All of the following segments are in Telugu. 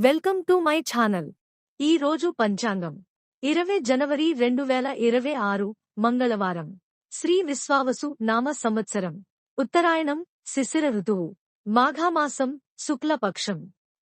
Welcome to my channel. ఈ రోజు పంచాంగం 20 జనవరి 2026 మంగళవారం. శ్రీ విశ్వావసు నామ సంవత్సరం. ఉత్తరాయణం, శిశిర ఋతువు. మాఘమాసం, శుక్లపక్షం.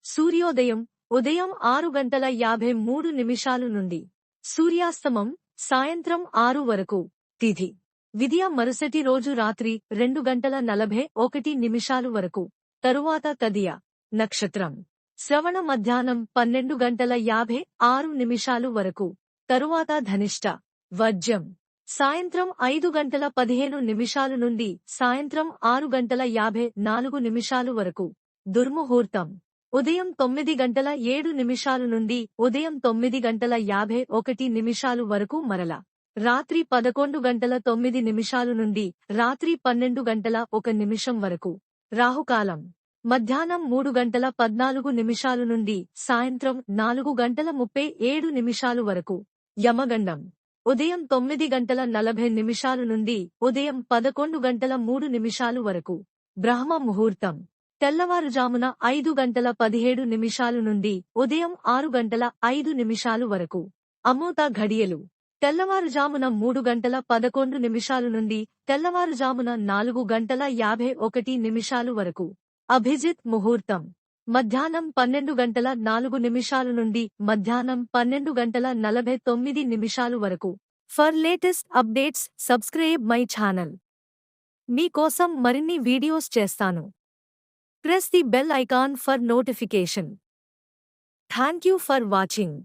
సూర్యోదయం ఉదయం 6:53 నుండి. సూర్యాస్తమం సాయంత్రం 6 వరకు. తిథి విదియ మరుసటి రోజు రాత్రి 2:41 వరకు. తరువాత తదియ. నక్షత్రం శ్రవణ మధ్యాహ్నం 12:56 వరకు. తరువాత ధనిష్ట. వర్జ్యం సాయంత్రం 5:15 నుండి సాయంత్రం 6:54 వరకు. దుర్ముహూర్తం ఉదయం 9:07 నుండి ఉదయం 9:51 వరకు. మరల రాత్రి 11:09 నుండి రాత్రి 12:01 వరకు. రాహుకాలం మధ్యాహ్నం 3:14 నుండి సాయంత్రం 4:37 వరకు. యమగండం ఉదయం 9:40 నుండి ఉదయం 11:03 వరకు. బ్రహ్మ ముహూర్తం తెల్లవారుజామున 5:17 నుండి ఉదయం 6:05 వరకు. అమృత ఘడియలు తెల్లవారుజామున 3:11 నుండి తెల్లవారుజామున 4:51 వరకు. అభిజిత్ ముహూర్తం మధ్యాహ్నం 12:04 నుండి మధ్యాహ్నం 12:49 వరకు. For latest updates subscribe my channel. మీకోసం మరిన్ని వీడియోస్ చేస్తాను. Press the bell icon for notification. Thank you for watching.